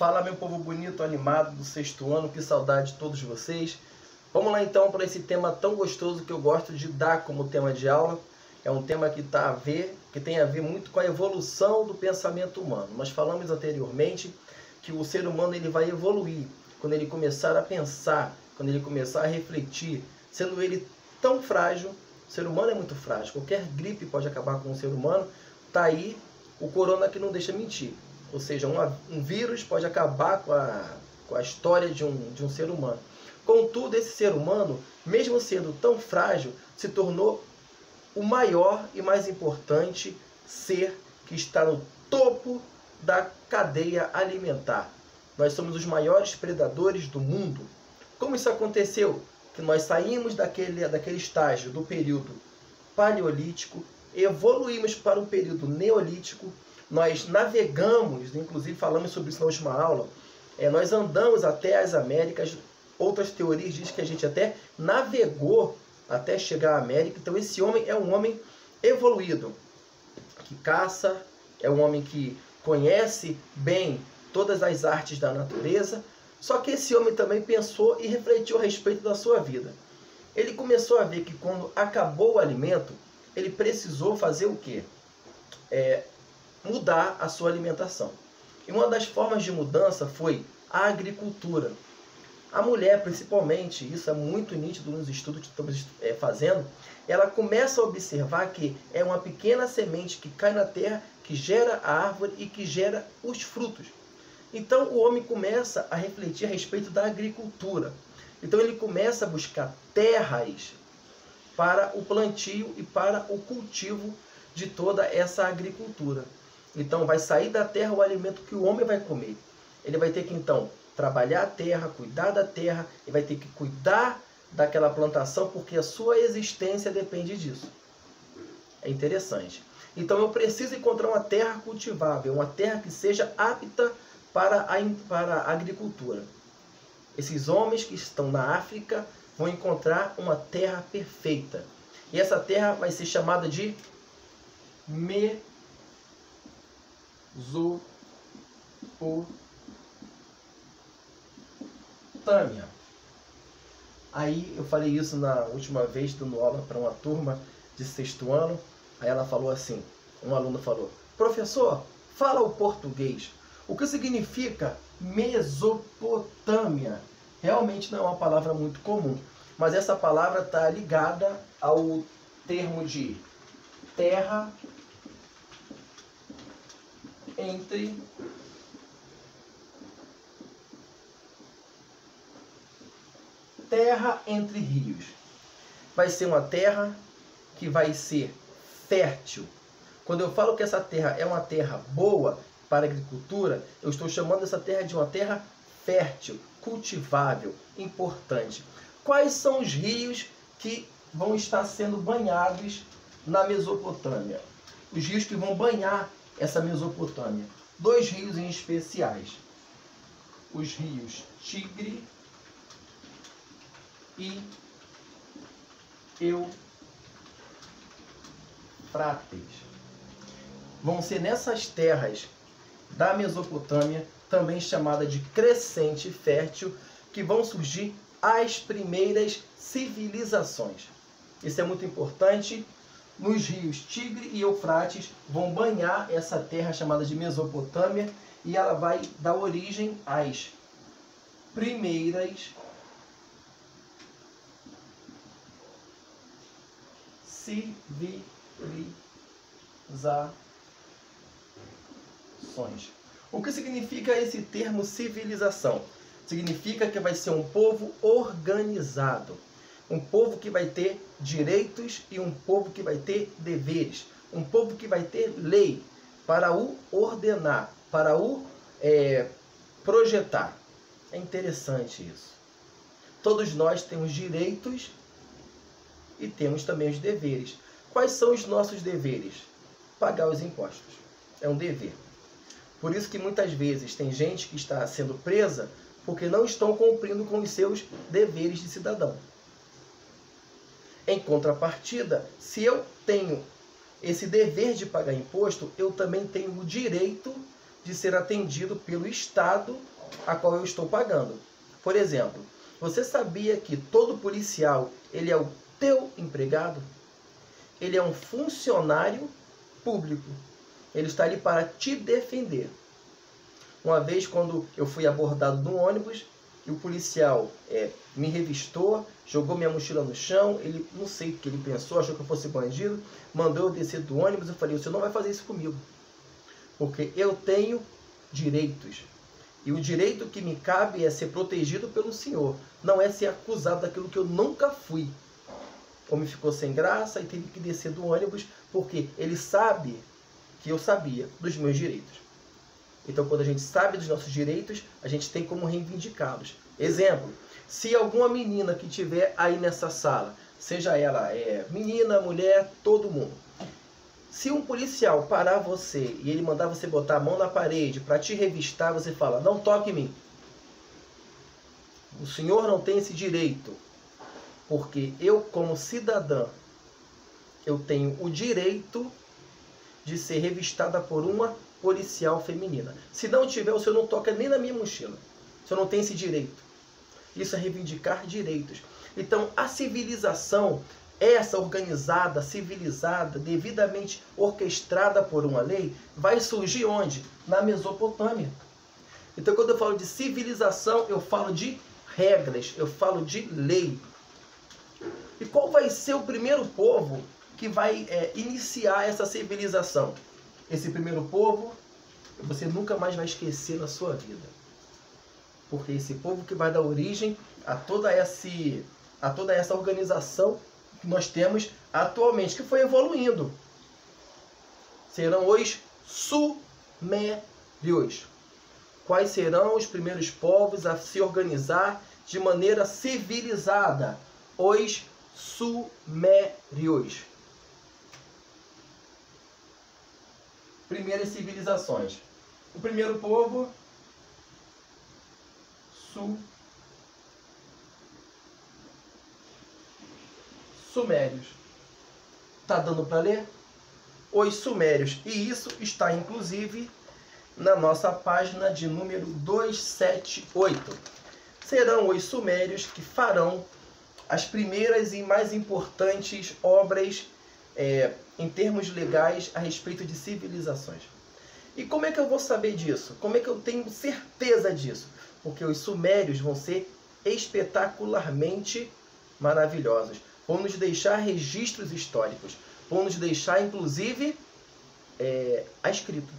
Fala, meu povo bonito, animado do sexto ano, que saudade de todos vocês. Vamos lá então para esse tema tão gostoso que eu gosto de dar como tema de aula. É um tema que tem a ver muito com a evolução do pensamento humano. Nós falamos anteriormente que o ser humano ele vai evoluir quando ele começar a pensar, quando ele começar a refletir, sendo ele tão frágil. O ser humano é muito frágil, qualquer gripe pode acabar com o ser humano. Tá aí o corona que não deixa mentir. Ou seja, um vírus pode acabar com a história de um ser humano. Contudo, esse ser humano, mesmo sendo tão frágil, se tornou o maior e mais importante ser que está no topo da cadeia alimentar. Nós somos os maiores predadores do mundo. Como isso aconteceu? Que nós saímos daquele estágio do período paleolítico, evoluímos para o período neolítico. Nós navegamos, inclusive falamos sobre isso na última aula, nós andamos até as Américas. Outras teorias dizem que a gente até navegou até chegar à América. Então esse homem é um homem evoluído, que caça, é um homem que conhece bem todas as artes da natureza. Só que esse homem também pensou e refletiu a respeito da sua vida. Ele começou a ver que quando acabou o alimento, ele precisou fazer o quê? Mudar a sua alimentação. E uma das formas de mudança foi a agricultura. A mulher, principalmente, isso é muito nítido nos estudos que estamos fazendo, ela começa a observar que é uma pequena semente que cai na terra, que gera a árvore e que gera os frutos. Então o homem começa a refletir a respeito da agricultura. Então ele começa a buscar terras para o plantio e para o cultivo de toda essa agricultura. Então vai sair da terra o alimento que o homem vai comer. Ele vai ter que então trabalhar a terra, cuidar da terra, e vai ter que cuidar daquela plantação, porque a sua existência depende disso. É interessante. Então eu preciso encontrar uma terra cultivável, uma terra que seja apta para a agricultura. Esses homens que estão na África vão encontrar uma terra perfeita. E essa terra vai ser chamada de Mesopotâmia. Aí eu falei isso na última vez, dando aula para uma turma de sexto ano. Aí ela falou assim, um aluno falou: professor, fala o português. O que significa Mesopotâmia? Realmente não é uma palavra muito comum, mas essa palavra está ligada ao termo de terra entre rios. Vai ser uma terra que vai ser fértil. Quando eu falo que essa terra é uma terra boa para a agricultura, eu estou chamando essa terra de uma terra fértil, cultivável, importante. Quais são os rios que vão estar sendo banhados na Mesopotâmia? Os rios que vão banhar essa Mesopotâmia. Dois rios em especiais. Os rios Tigre e Eufrates. Vão ser nessas terras da Mesopotâmia, também chamada de crescente fértil, que vão surgir as primeiras civilizações. Isso é muito importante. Nos rios Tigre e Eufrates vão banhar essa terra chamada de Mesopotâmia, e ela vai dar origem às primeiras civilizações. O que significa esse termo civilização? Significa que vai ser um povo organizado, um povo que vai ter direitos e um povo que vai ter deveres, um povo que vai ter lei para o ordenar, para o projetar. É interessante isso. Todos nós temos direitos e temos também os deveres. Quais são os nossos deveres? Pagar os impostos. É um dever. Por isso que muitas vezes tem gente que está sendo presa porque não estão cumprindo com os seus deveres de cidadão. Em contrapartida, se eu tenho esse dever de pagar imposto, eu também tenho o direito de ser atendido pelo Estado a qual eu estou pagando. Por exemplo, você sabia que todo policial ele é o teu empregado? Ele é um funcionário público. Ele está ali para te defender. Uma vez, quando eu fui abordado no ônibus, e o policial me revistou, jogou minha mochila no chão, ele não sei o que ele pensou, achou que eu fosse bandido, mandou eu descer do ônibus. Eu falei: o senhor não vai fazer isso comigo, porque eu tenho direitos. E o direito que me cabe é ser protegido pelo senhor, não é ser acusado daquilo que eu nunca fui. O homem ficou sem graça e teve que descer do ônibus, porque ele sabe que eu sabia dos meus direitos. Então, quando a gente sabe dos nossos direitos, a gente tem como reivindicá-los. Exemplo, se alguma menina que estiver aí nessa sala, seja ela menina, mulher, todo mundo, se um policial parar você e ele mandar você botar a mão na parede para te revistar, você fala: não toque em mim. O senhor não tem esse direito, porque eu, como cidadã, eu tenho o direito de ser revistada por uma policial feminina. Se não tiver, o senhor não toca nem na minha mochila. O senhor não tem esse direito. Isso é reivindicar direitos. Então, a civilização, essa organizada, civilizada, devidamente orquestrada por uma lei, vai surgir onde? Na Mesopotâmia. Então, quando eu falo de civilização, eu falo de regras, eu falo de lei. E qual vai ser o primeiro povo que vai iniciar essa civilização? Esse primeiro povo, você nunca mais vai esquecer na sua vida. Porque esse povo que vai dar origem a toda essa organização que nós temos atualmente, que foi evoluindo, serão os sumérios. Quais serão os primeiros povos a se organizar de maneira civilizada? Os sumérios. Primeiras civilizações. O primeiro povo, sumérios. Tá dando para ler? Os sumérios. E isso está inclusive na nossa página de número 278. Serão os sumérios que farão as primeiras e mais importantes obras em termos legais a respeito de civilizações. E como é que eu vou saber disso? Como é que eu tenho certeza disso? Porque os sumérios vão ser espetacularmente maravilhosos. Vão nos deixar registros históricos. Vão nos deixar, inclusive, a escrita.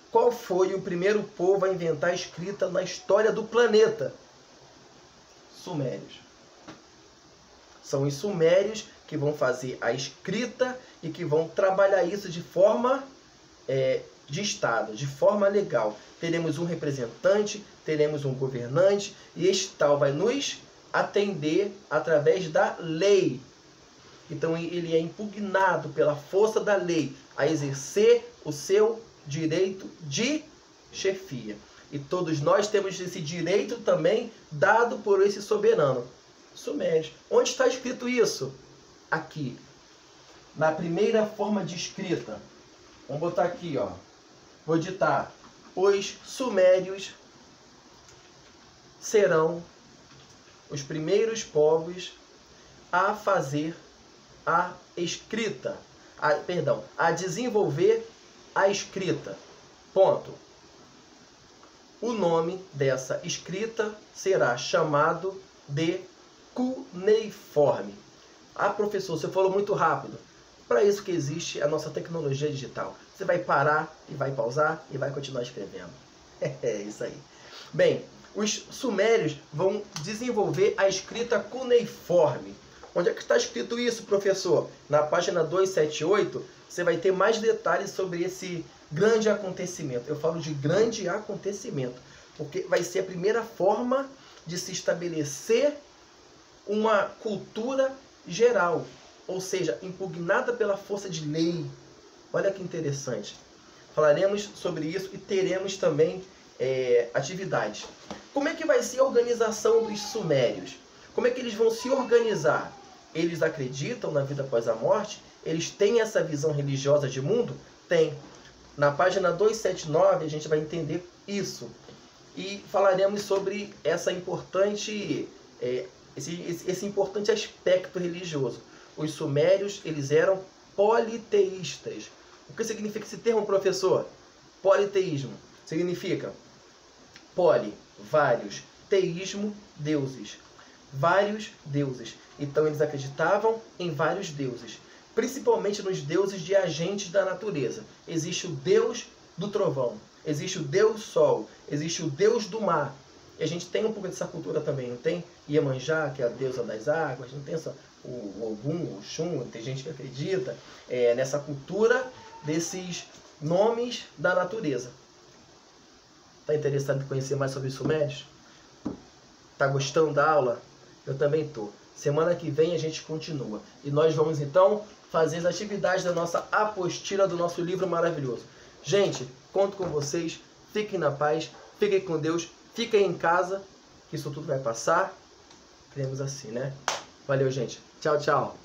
Qual foi o primeiro povo a inventar a escrita na história do planeta? Sumérios. São os sumérios que vão fazer a escrita e que vão trabalhar isso de forma de Estado, de forma legal. Teremos um representante, teremos um governante, e este tal vai nos atender através da lei. Então ele é impugnado pela força da lei a exercer o seu direito de chefia. E todos nós temos esse direito também dado por esse soberano. Sumérios. Onde está escrito isso? Aqui. Na primeira forma de escrita. Vamos botar aqui, ó. Vou ditar: os sumérios serão os primeiros povos a fazer a escrita. A desenvolver a escrita. Ponto. O nome dessa escrita será chamado de cuneiforme. Ah, professor, você falou muito rápido. Para isso que existe a nossa tecnologia digital. Você vai parar e vai pausar e vai continuar escrevendo. É isso aí. Bem, os sumérios vão desenvolver a escrita cuneiforme. Onde é que está escrito isso, professor? Na página 278, você vai ter mais detalhes sobre esse grande acontecimento. Eu falo de grande acontecimento, porque vai ser a primeira forma de se estabelecer uma cultura geral, ou seja, impugnada pela força de lei. Olha que interessante. Falaremos sobre isso e teremos também atividades. Como é que vai ser a organização dos sumérios? Como é que eles vão se organizar? Eles acreditam na vida após a morte? Eles têm essa visão religiosa de mundo? Tem. Na página 279 a gente vai entender isso. E falaremos sobre esse importante aspecto religioso. Os sumérios, eles eram politeístas. O que significa esse termo, professor? Politeísmo. Significa poli, vários, teísmo, deuses. Vários deuses. Então eles acreditavam em vários deuses, principalmente nos deuses de agentes da natureza. Existe o Deus do trovão, existe o Deus Sol, existe o Deus do mar. E a gente tem um pouco dessa cultura também, não tem? Iemanjá, que é a deusa das águas, não tem só o Ogum, o Xum, tem gente que acredita nessa cultura desses nomes da natureza. Está interessado em conhecer mais sobre os sumérios? Está gostando da aula? Eu também estou. Semana que vem a gente continua. E nós vamos então fazer as atividades da nossa apostila do nosso livro maravilhoso. Gente, conto com vocês. Fiquem na paz. Fiquem com Deus. Fiquem em casa. Que isso tudo vai passar. Queremos assim, né? Valeu, gente. Tchau, tchau.